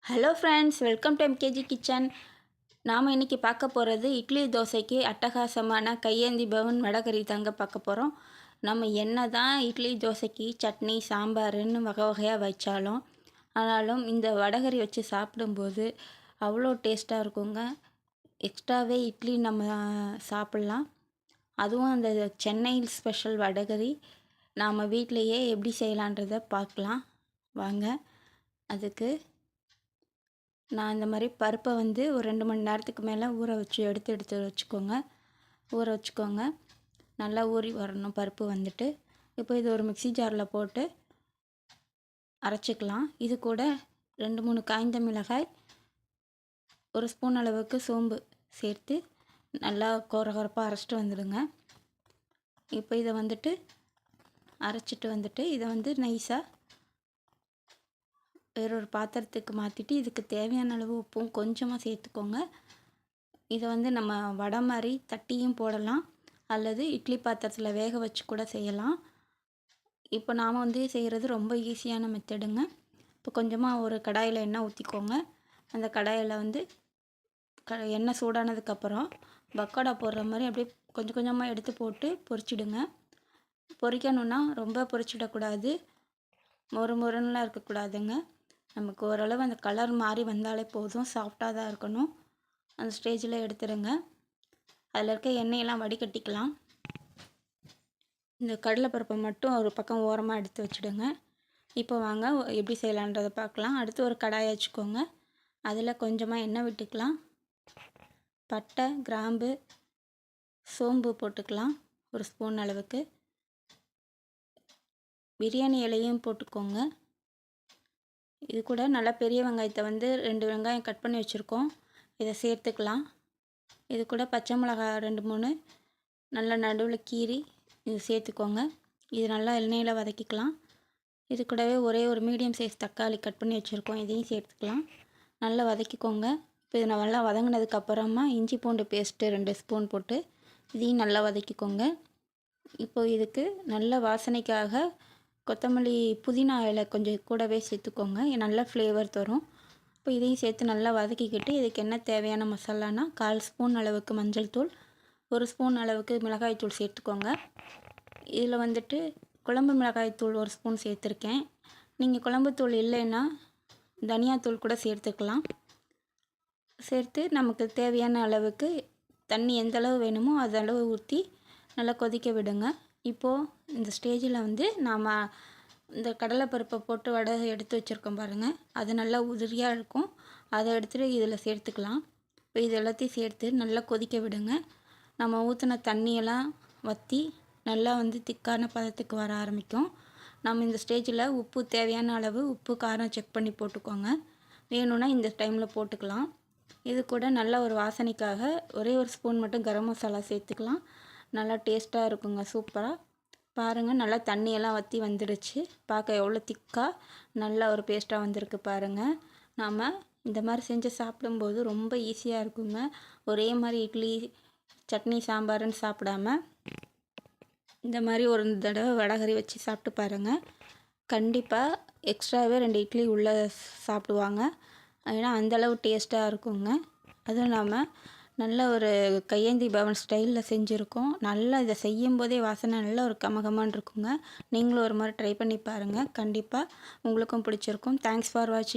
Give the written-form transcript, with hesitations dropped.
Hello friends, welcome to MKG kitchen. நாம் இன்றைக்கி பார்க்க போகிறது இட்லி தோசைக்கு அட்டகாசமான கையேந்தி பவன் வடகறி தாங்க பார்க்க போகிறோம். நம்ம என்ன தான் இட்லி தோசைக்கு சட்னி சாம்பாருன்னு வகை வகையாக வச்சாலும் ஆனாலும் இந்த வடகறி வச்சு சாப்பிடும்போது அவ்வளோ டேஸ்ட்டாக இருக்குங்க. எக்ஸ்ட்ராவே இட்லி நம்ம சாப்பிட்லாம். அதுவும் அந்த சென்னை ஸ்பெஷல் வடகறி நாம் வீட்டிலையே எப்படி செய்யலான்றதை பார்க்கலாம் வாங்க. அதுக்கு நான் இந்த மாதிரி பருப்பை ஒரு 2 மணி நேரத்துக்கு மேலே ஊற வச்சு எடுத்து வச்சுக்கோங்க. நல்லா ஊறி வரணும் பருப்பு. இப்போ இது ஒரு மிக்ஸி ஜாரில் போட்டு அரைச்சிக்கலாம். இது கூட 2-3 காய்ந்த மிளகாய், 1 ஸ்பூன் அளவுக்கு சோம்பு சேர்த்து நல்லா கொரகொரப்பாக அரைச்சிட்டு வந்துடுங்க. இப்போ இதை அரைச்சிட்டு இதை நைஸாக வேறொரு பாத்திரத்துக்கு மாற்றிட்டு இதுக்கு தேவையான அளவு உப்பும் கொஞ்சமாக சேர்த்துக்கோங்க. இதை நம்ம வடை மாதிரி தட்டியும் போடலாம், அல்லது இட்லி பாத்திரத்தில் வேக வச்சு கூட செய்யலாம். இப்போ நாம் செய்கிறது ரொம்ப ஈஸியான மெத்தடுங்க. இப்போ கொஞ்சமாக ஒரு கடாயில் எண்ணெய் ஊற்றிக்கோங்க. அந்த கடாயில் எண்ணெய் சூடானதுக்கப்புறம் பக்கோடா போடுற மாதிரி அப்படியே கொஞ்சம் கொஞ்சமாக எடுத்து போட்டு பொரிச்சிடுங்க. பொரிக்கணுன்னா ரொம்ப பொரிச்சிடக்கூடாது, மொறுமொறுன்னெலாம் இருக்கக்கூடாதுங்க. நமக்கு ஓரளவு அந்த கலர் மாறி வந்தாலே போதும், சாஃப்டாக தான் இருக்கணும். அந்த ஸ்டேஜில் எடுத்துடுங்க. அதில் இருக்க எண்ணெயெல்லாம் வடிகட்டிக்கலாம். இந்த கடலைப்பருப்பை மட்டும் ஒரு பக்கம் ஓரமாக எடுத்து வச்சுடுங்க. இப்போ வாங்க எப்படி செய்யலான்றதை பார்க்கலாம். அடுத்து ஒரு கடாயை வச்சுக்கோங்க. அதில் கொஞ்சமாக எண்ணெய் விட்டுக்கலாம். பட்டை, கிராம்பு, சோம்பு போட்டுக்கலாம் 1 ஸ்பூன் அளவுக்கு. பிரியாணி இலையும் போட்டுக்கோங்க. இது கூட நல்லா பெரிய வெங்காயத்தை 2 வெங்காயம் கட் பண்ணி வச்சுருக்கோம், இதை சேர்த்துக்கலாம். இது கூட பச்சை மிளகாய் 2-3 நல்லா நடுவில் கீறி இது சேர்த்துக்கோங்க. இது நல்லா எண்ணெயில் வதக்கிக்கலாம். இது கூடவே ஒரே ஒரு மீடியம் சைஸ் தக்காளி கட் பண்ணி வச்சுருக்கோம், இதையும் சேர்த்துக்கலாம். நல்லா வதக்கிக்கோங்க. இப்போ இது நல்லா வதங்கினதுக்கப்புறமா இஞ்சி பூண்டு பேஸ்ட்டு 2 ஸ்பூன் போட்டு இதையும் நல்லா வதக்கிக்கோங்க. இப்போது இதுக்கு நல்ல வாசனைக்காக கொத்தமல்லி, புதினா இலை கொஞ்சம் கூடவே சேர்த்துக்கோங்க, நல்ல ஃப்ளேவர் தரும். இப்போ இதையும் சேர்த்து நல்லா வதக்கிக்கிட்டு இதுக்கு என்ன தேவையான மசாலானா 1/4 ஸ்பூன் அளவுக்கு மஞ்சள் தூள், 1 ஸ்பூன் அளவுக்கு மிளகாய் தூள் சேர்த்துக்கோங்க. இதில் குழம்பு மிளகாய் தூள் 1 ஸ்பூன் சேர்த்துருக்கேன். நீங்கள் குழம்புத்தூள் இல்லைன்னா தனியாத்தூள் கூட சேர்த்துக்கலாம். சேர்த்து நமக்கு தேவையான அளவுக்கு தண்ணி எந்த அளவு வேணுமோ அதளவு ஊற்றி நல்லா கொதிக்க விடுங்க. இப்போது இந்த ஸ்டேஜில் நாம் இந்த கடலைப்பருப்பை போட்டு வடை எடுத்து வச்சுருக்கோம் பாருங்கள், அது நல்லா உதிரியாக இருக்கும். அதை எடுத்துகிட்டு இதில் சேர்த்துக்கலாம். இப்போ இது எல்லாத்தையும் சேர்த்து நல்லா கொதிக்க விடுங்க. நம்ம ஊற்றின தண்ணியெல்லாம் வற்றி நல்லா திக்கான பதத்துக்கு வர ஆரம்பிக்கும். நம்ம இந்த ஸ்டேஜில் உப்பு தேவையான அளவு உப்பு காரம் செக் பண்ணி போட்டுக்கோங்க. வேணும்னா இந்த டைமில் போட்டுக்கலாம். இது கூட நல்ல ஒரு வாசனைக்காக ஒரே 1 ஸ்பூன் மட்டும் கரம் மசாலா சேர்த்துக்கலாம். நல்லா டேஸ்ட்டாக இருக்குங்க, சூப்பராக. பாருங்கள், நல்லா தண்ணியெல்லாம் வற்றி வந்துடுச்சு. பார்க்க எவ்வளோ திக்காக நல்லா ஒரு பேஸ்ட்டாக வந்திருக்கு பாருங்கள். நாம் இந்த மாதிரி செஞ்சு சாப்பிடும்போது ரொம்ப ஈஸியாக இருக்குங்க. ஒரே மாதிரி இட்லி சட்னி சாம்பாருன்னு சாப்பிடாம இந்த மாதிரி ஒரு தடவை வடகறி வச்சு சாப்பிட்டு பாருங்கள். கண்டிப்பாக எக்ஸ்ட்ராவே 2 இட்லி உள்ளே சாப்பிடுவாங்க. ஏன்னா அந்தளவு டேஸ்ட்டாக இருக்குங்க. அதுவும் நாம் நல்ல ஒரு கையேந்தி பவன் ஸ்டைலில் செஞ்சுருக்கோம். நல்லா இதை செய்யும்போதே வாசனை நல்ல ஒரு கமகமான்னு இருக்குங்க. நீங்களும் ஒரு முறை ட்ரை பண்ணி பாருங்கள், கண்டிப்பாக உங்களுக்கும் பிடிச்சிருக்கும். தேங்க்ஸ் ஃபார் வாட்சிங்.